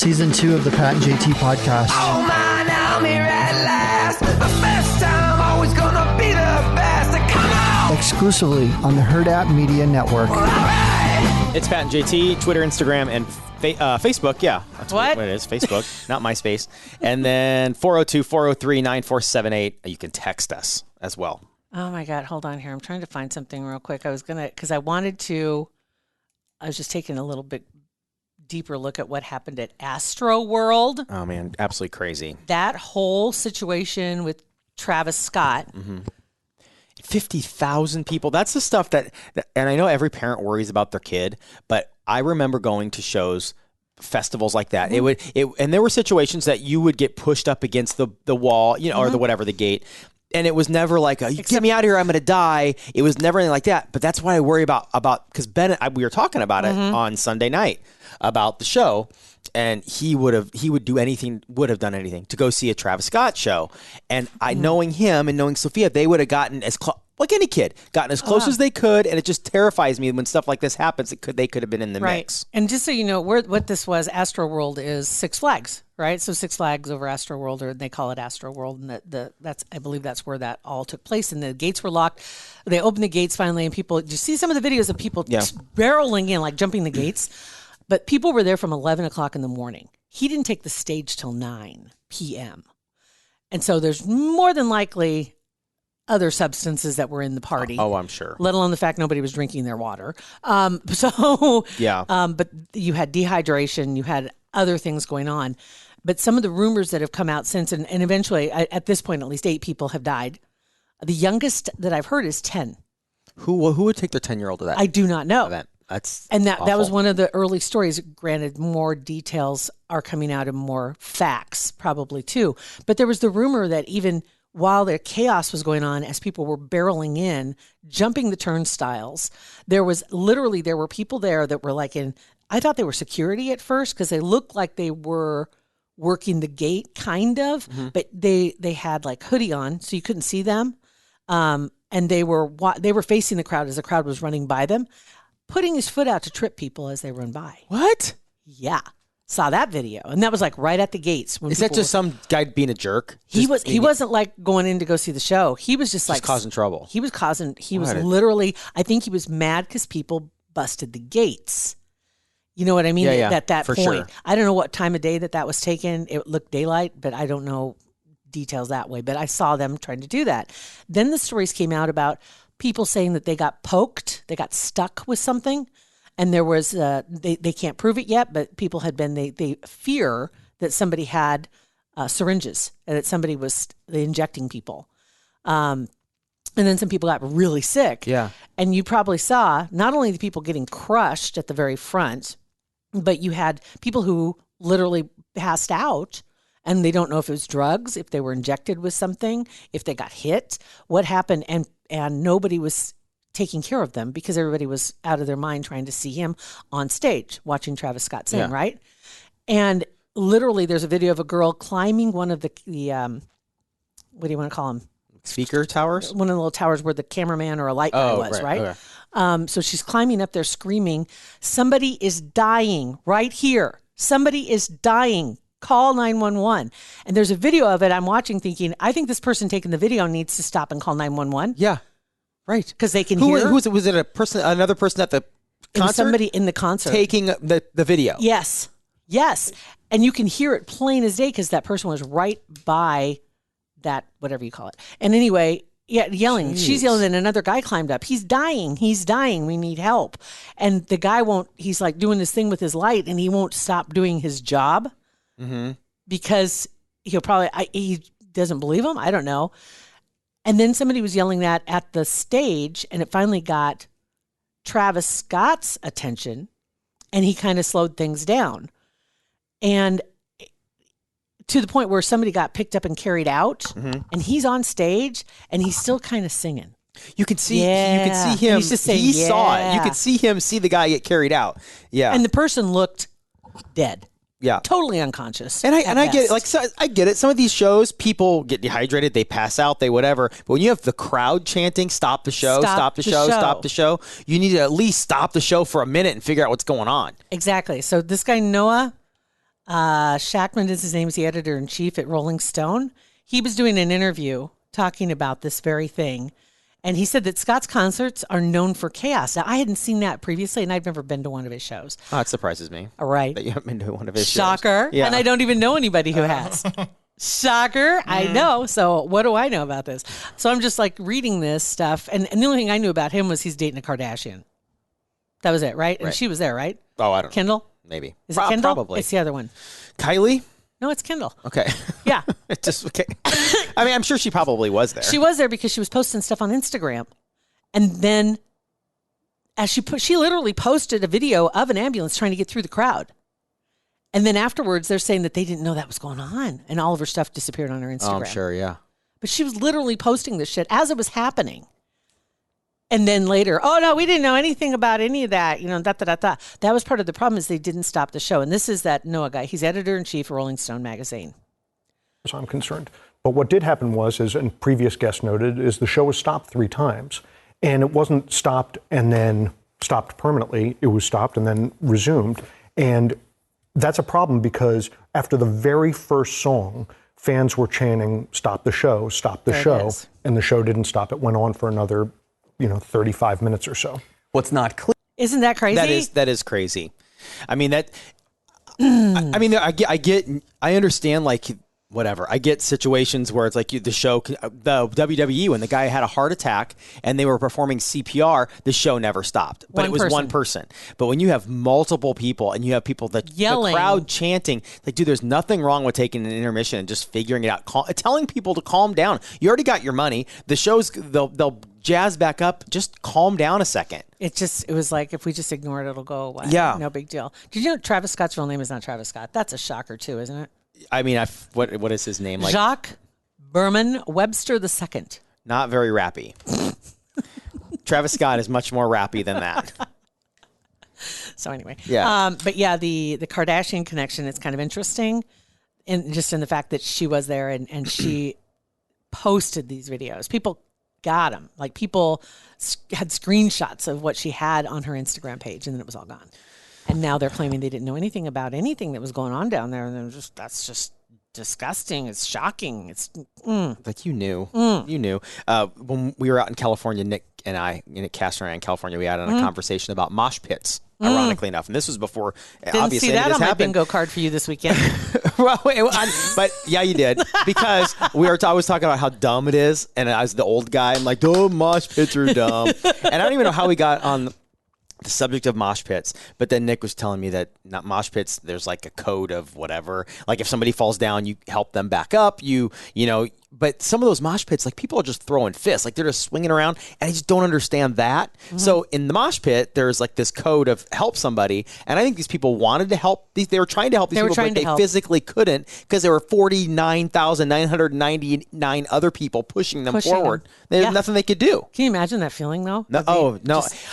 Season 2 of the Pat and JT podcast. Oh man, I'm here at last. The best time, always gonna be the best. Come on! Exclusively on the Hurrdat Media Network. It's Pat and JT, Twitter, Instagram, and Facebook. Yeah, that's what it is. Facebook, not MySpace. And then 402-403-9478. You can text us as well. Oh my God, hold on here. I'm trying to find something real quick. I was just taking a little bit deeper look at what happened at Astroworld. Oh man, absolutely crazy. That whole situation with Travis Scott. 50,000 people. That's the stuff that, and I know every parent worries about their kid, but I remember going to shows, festivals like that. And there were situations that you would get pushed up against the wall, or the gate. And it was never like, get me out of here, I'm going to die. It was never anything like that. But that's why I worry about because Ben, we were talking about it on Sunday night about the show. And he would have done anything to go see a Travis Scott show. And knowing him and knowing Sophia, they would have gotten as close, like any kid, gotten as close as they could. And it just terrifies me when stuff like this happens. They could have been in the mix. And just so you know, what this was, Astroworld is Six Flags, right? So Six Flags over Astroworld, or they call it Astroworld, and I believe that's where that all took place. And the gates were locked. They opened the gates finally, and people. You see some of the videos of people barreling in, like jumping the gates. But people were there from 11 o'clock in the morning. He didn't take the stage till 9 p.m. And so there's more than likely other substances that were in the party. Oh, I'm sure. Let alone the fact nobody was drinking their water. But you had dehydration, you had other things going on. But some of the rumors that have come out since, and eventually, at this point, at least 8 people have died. The youngest that I've heard is 10. Who would take their 10-year-old to that? I do not know. Event? That was one of the early stories. Granted, more details are coming out and more facts probably too. But there was the rumor that even while the chaos was going on, as people were barreling in, jumping the turnstiles, there were people there that were like I thought they were security at first because they looked like they were working the gate kind of, but they had like hoodie on so you couldn't see them. And they were facing the crowd as the crowd was running by them, putting his foot out to trip people as they run by. What? Yeah. Saw that video. And that was like right at the gates. Is that just some guy being a jerk? He wasn't like going in to go see the show. He was just like causing trouble. He was literally, I think he was mad because people busted the gates. You know what I mean? Yeah. At that for point. Sure. I don't know what time of day that was taken. It looked daylight, but I don't know details that way. But I saw them trying to do that. Then the stories came out about people saying that they got poked, they got stuck with something, and there was they can't prove it yet, but people had been they fear that somebody had syringes and that somebody was injecting people, and then some people got really sick. Yeah, and you probably saw not only the people getting crushed at the very front, but you had people who literally passed out. And they don't know if it was drugs, if they were injected with something, if they got hit, what happened, and nobody was taking care of them because everybody was out of their mind trying to see him on stage watching Travis Scott sing, right? And literally, there's a video of a girl climbing one of the what do you want to call them? Speaker towers? One of the little towers where the cameraman or a light guy was, right? Okay. So she's climbing up there screaming, "Somebody is dying right here. Somebody is dying. Call 911." And there's a video of it I'm watching thinking, I think this person taking the video needs to stop and call 911. Yeah. Right. Because they can hear. Who was it? Was it another person at the concert? Somebody in the concert. Taking the video. Yes. And you can hear it plain as day because that person was right by that, whatever you call it. And anyway, yelling. Jeez. She's yelling and another guy climbed up. He's dying. We need help. And the guy he's like doing this thing with his light and he won't stop doing his job. Because he doesn't believe him. I don't know. And then somebody was yelling that at the stage, and it finally got Travis Scott's attention, and he kind of slowed things down. And to the point where somebody got picked up and carried out, and he's on stage, and he's still kind of singing. You could see him. He's just saying, he saw it. You could see him see the guy get carried out. Yeah. And the person looked dead. Yeah, totally unconscious. And I get it. Like, so I get it. Some of these shows, people get dehydrated, they pass out, they whatever. But when you have the crowd chanting, "Stop the show! Stop the show! Stop the show!" You need to at least stop the show for a minute and figure out what's going on. Exactly. So this guy Noah, Shackman is his name. He's the editor-in-chief at Rolling Stone. He was doing an interview talking about this very thing. And he said that Scott's concerts are known for chaos. Now, I hadn't seen that previously, and I've never been to one of his shows. Oh, it surprises me. All right. That you haven't been to one of his Shocker. shows. Yeah. And I don't even know anybody who has. Shocker. I know. So what do I know about this? So I'm just like reading this stuff. And the only thing I knew about him was he's dating a Kardashian. That was it, right? And she was there, right? Oh, I don't know. Kendall? Maybe. Is it Kendall? Probably. It's the other one. Kylie? No, it's Kendall. Okay. Yeah. It's just okay. I mean, I'm sure she probably was there. She was there because she was posting stuff on Instagram. And then as she literally posted a video of an ambulance trying to get through the crowd. And then afterwards, they're saying that they didn't know that was going on. And all of her stuff disappeared on her Instagram. Oh, I'm sure, yeah. But she was literally posting this shit as it was happening. And then later, oh, no, we didn't know anything about any of that. That was part of the problem is they didn't stop the show. And this is that Noah guy. He's editor-in-chief of Rolling Stone magazine. As I'm concerned. But what did happen was, as a previous guest noted, is the show was stopped 3 times. And it wasn't stopped and then stopped permanently. It was stopped and then resumed. And that's a problem because after the very first song, fans were chanting, stop the show, stop the show. And the show didn't stop. It went on for another 35 minutes or so. What's not clear. Isn't that crazy? That is crazy. I mean, I understand, like, whatever. I get situations where it's like the show, the WWE, when the guy had a heart attack and they were performing CPR, the show never stopped. But it was one person. But when you have multiple people and you have people that yelling, the crowd chanting, like, dude, there's nothing wrong with taking an intermission and just figuring it out, telling people to calm down. You already got your money. The show's they'll jazz back up. Just calm down a second. It was like, if we just ignore it, it'll go away. Yeah. No big deal. Did you know Travis Scott's real name is not Travis Scott? That's a shocker too, isn't it? I mean, what is his name? Like Jacques Berman Webster II. Not very rappy. Travis Scott is much more rappy than that. So anyway, yeah. But yeah, the Kardashian connection is kind of interesting, and just in the fact that she was there and she posted these videos. People got them. Like people had screenshots of what she had on her Instagram page, and then it was all gone. And now they're claiming they didn't know anything about anything that was going on down there. And that's just disgusting. It's shocking. It's like you knew. You knew. When we were out in California, Nick Castro and I in California, we had a conversation about mosh pits, ironically enough. And this was before, didn't obviously, see that it on my happened. bingo card for you this weekend. Well, but yeah, you did. Because I was talking about how dumb it is. And I was the old guy. I'm like, oh, mosh pits are dumb. And I don't even know how we got on the subject of mosh pits, but then Nick was telling me that not mosh pits, there's like a code of whatever. Like if somebody falls down, you help them back up. But some of those mosh pits, like people are just throwing fists, like they're just swinging around, and I just don't understand that. Mm-hmm. So in the mosh pit, there's like this code of help somebody, and I think these people wanted to help. They were trying to help these people, but they physically couldn't because there were 49,999 other people pushing them forward. There's nothing they could do. Can you imagine that feeling though? No,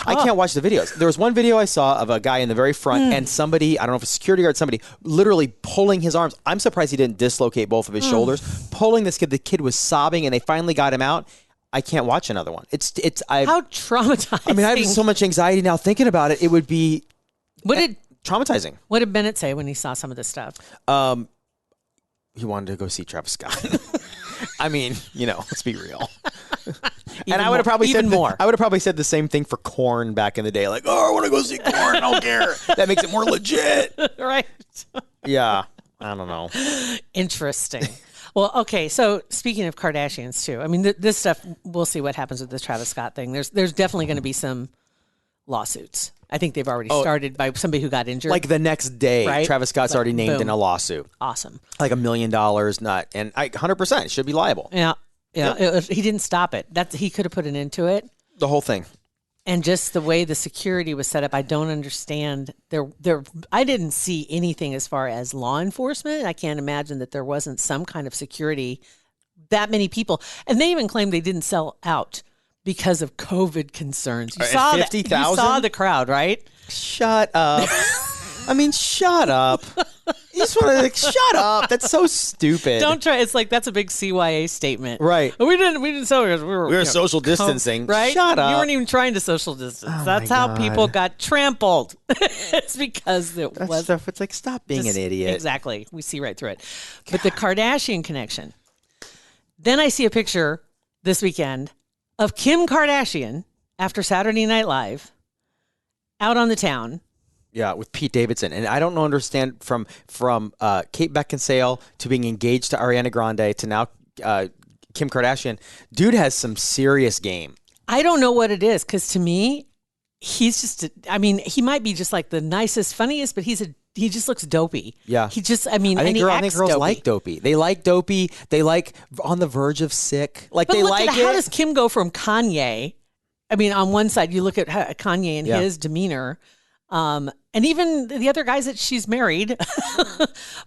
I can't watch the videos. There was one video I saw of a guy in the very front and somebody, I don't know if it's a security guard, somebody literally pulling his arms. I'm surprised he didn't dislocate both of his shoulders, pulling this kid. The kid was sobbing and they finally got him out. I can't watch another one. How traumatizing. I mean, I have so much anxiety now thinking about it. It would be traumatizing. What did Bennett say when he saw some of this stuff? He wanted to go see Travis Scott. I mean, let's be real. And I would have probably said more. I would have probably said the same thing for Korn back in the day. Like, I want to go see Korn. I don't care. That makes it more legit. Right. Yeah. I don't know. Interesting. Well, okay. So speaking of Kardashians too, I mean, this stuff, we'll see what happens with this Travis Scott thing. There's definitely going to be some lawsuits. I think they've already started by somebody who got injured. Like the next day, right? Travis Scott's already named in a lawsuit. Awesome. Like $1 million, and 100% should be liable. Yeah. Yeah. He didn't stop it. He could have put an end to it. The whole thing. And just the way the security was set up, I don't understand. I didn't see anything as far as law enforcement. I can't imagine that there wasn't some kind of security. That many people, and they even claimed they didn't sell out because of COVID concerns. You saw 50,000? You saw the crowd, right? Shut up. I mean, shut up. You just want to like, shut up. That's so stupid. Don't try. It's like that's a big CYA statement, Right. We didn't celebrate. We were social distancing. right? Shut up. You weren't even trying to social distance. Oh That's my how God. people got trampled. It's because it That was stuff. It's like, stop being just- an idiot. Exactly. We see right through it. But the Kardashian connection. Then I see a picture this weekend of Kim Kardashian after Saturday Night Live out on the town. Yeah, with Pete Davidson, and I don't understand from Kate Beckinsale to being engaged to Ariana Grande to now Kim Kardashian. Dude has some serious game. I don't know what it is because to me, he's just. He might be just like the nicest, funniest, but he just looks dopey. Yeah. He just. I think, and he I think acts girls dopey. like dopey. They like dopey. They like on the verge of sick. Like But they look like at it. how does Kim go from Kanye? On one side, you look at Kanye and Yeah. his demeanor, and even the other guys that she's married,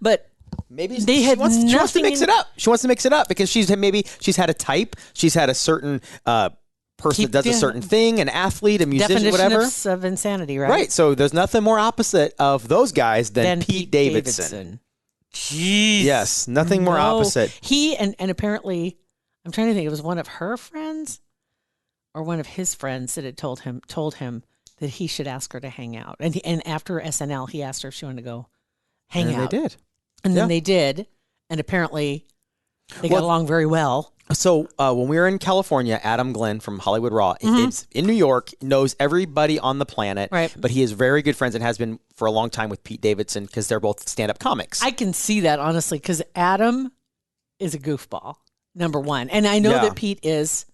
but Maybe they had she wants to nothing mix in- it up. She wants to mix it up because she's had a type. She's had a certain person that does a certain thing, an athlete, a musician, definition whatever. of insanity, right? Right. So there's nothing more opposite of those guys than Pete Davidson. Jeez. Yes, nothing more opposite. He and apparently, I'm trying to think. It was one of her friends or one of his friends that had told him that he should ask her to hang out. And after SNL, he asked her if she wanted to go hang And out. they did. And then Yeah. they did. And apparently, they got along very well. So when we were in California, Adam Glyn from Hollywood Raw, it's in New York, knows everybody on the planet, Right. but he is very good friends and has been for a long time with Pete Davidson because they're both stand-up comics. I can see that, honestly, because Adam is a goofball, number one. And I know Yeah. that Pete is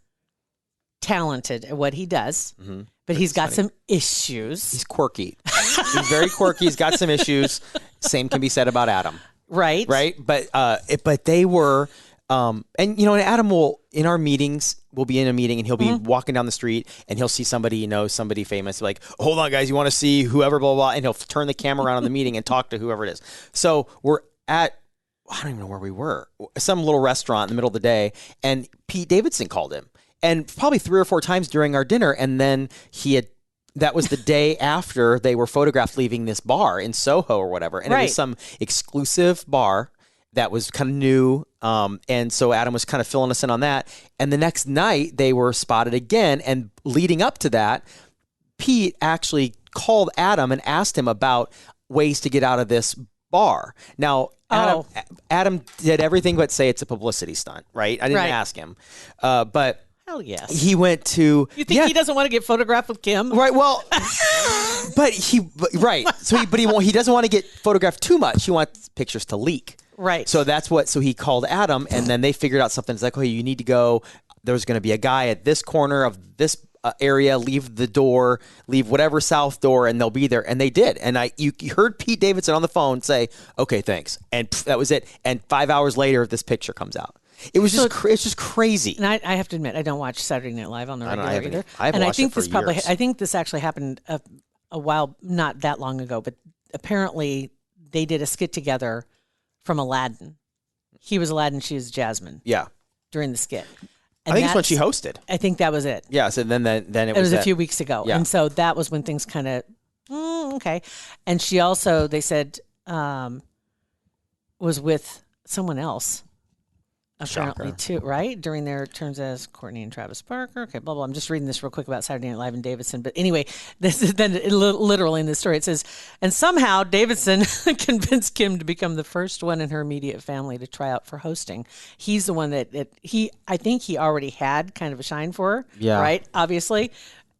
talented at what he does, but he's got some issues. He's quirky. He's very quirky. He's got some issues. Same can be said about Adam, Right? right? But they were, and Adam will in our meetings. We'll be in a meeting and he'll be walking down the street and he'll see somebody somebody famous. Like, hold on, guys, you want to see whoever, blah, blah, blah, and he'll turn the camera around on the meeting and talk to whoever it is. So we're at, I don't even know where we were, some little restaurant in the middle of the day, and Pete Davidson called him, and probably 3 or 4 times during our dinner, and then that was the day after they were photographed leaving this bar in Soho or whatever. And it Right. was some exclusive bar that was kind of new. And so Adam was kind of filling us in on that. And the next night they were spotted again. And leading up to that, Pete actually called Adam and asked him about ways to get out of this bar. Now, Adam did everything but say it's a publicity stunt, right? I didn't Right. ask him. But Hell yes. he went to... You think he doesn't want to get photographed with Kim? Right. Well, right. So he doesn't want to get photographed too much. He wants pictures to leak. Right. So so he called Adam, and then they figured out something. It's like, oh, you need to go. There's going to be a guy at this corner of this area. Leave the door, leave whatever south door, and they'll be there. And they did. And you heard Pete Davidson on the phone say, "Okay, thanks," and that was it. And 5 hours later, this picture comes out. It was it's just crazy. And I have to admit, I don't watch Saturday Night Live on the regular either. I haven't and I watched think it for this probably, years. I think this actually happened a while, not that long ago, but apparently they did a skit together from Aladdin. He was Aladdin, she was Jasmine Yeah, during the skit. I think it's when she hosted. I think that was it. Yeah. So then it was a that. few weeks ago. Yeah. And so that was when things kind of, okay. And she also, they said, was with someone else. Apparently, Shocker. too, right? During their terms as Courtney and Travis Barker. Okay, blah, blah. I'm just reading this real quick about Saturday Night Live and Davidson. But anyway, this is then literally in this story. It says, and somehow Davidson convinced Kim to become the first one in her immediate family to try out for hosting. He's the one that I think he already had kind of a shine for her. Yeah. Right? Obviously.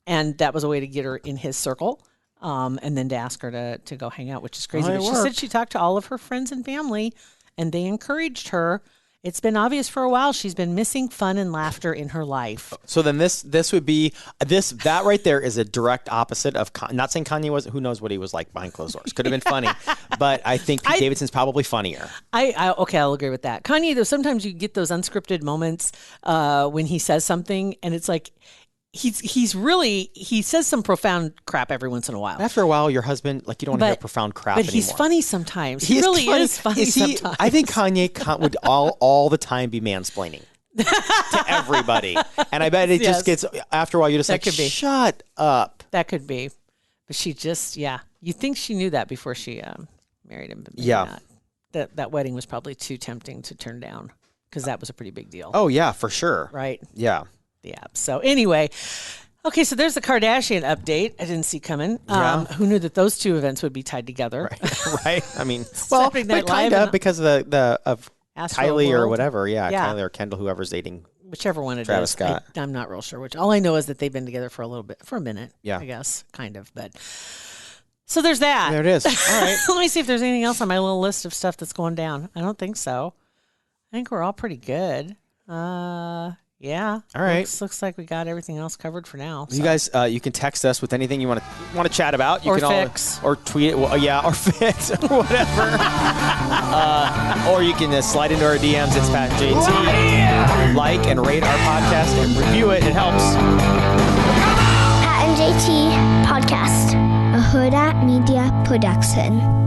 And that was a way to get her in his circle. And then to ask her to go hang out, which is crazy. Oh, But she said she talked to all of her friends and family, and they encouraged her. It's been obvious for a while she's been missing fun and laughter in her life. So then this would be that right there is a direct opposite of not saying Kanye was, who knows what he was like behind closed doors. Could have been funny, but I think Pete Davidson's probably funnier. Okay, I'll agree with that. Kanye, though, sometimes you get those unscripted moments when he says something, and it's like he says some profound crap every once in a while. After a while, your husband, like, you don't want to hear profound crap but anymore. he's funny sometimes. He He really funny. is funny sometimes. I think Kanye would all the time be mansplaining to everybody, and I bet it Yes. just gets after a while. You're just That like, could be. shut up. That could be. But she just, you think she knew that before she married him. But maybe Yeah. not. That wedding was probably too tempting to turn down because that was a pretty big deal. Oh yeah, for sure. Right. Yeah. Yeah. So anyway, okay. So there's the Kardashian update. I didn't see coming. Yeah. Who knew that those two events would be tied together? Right. I mean, well, Saturday Night but kind Live of because of the Kylie or Astroworld. whatever. Yeah, Yeah. Kylie or Kendall, whoever's dating. Whichever one it is. Travis Scott. I'm not real sure which. All I know is that they've been together for a minute. Yeah. I guess, kind of. But so there's that. There it is. All right. Let me see if there's anything else on my little list of stuff that's going down. I don't think so. I think we're all pretty good. Yeah. All right. Looks like we got everything else covered for now. You guys, you can text us with anything you want to chat about. You Or can fix. or tweet it. Well, yeah, or fix or whatever. Or you can slide into our DMs. It's Pat and JT. Like and rate our podcast and review it. It helps. Pat and JT Podcast, a Hurrdat Media Production.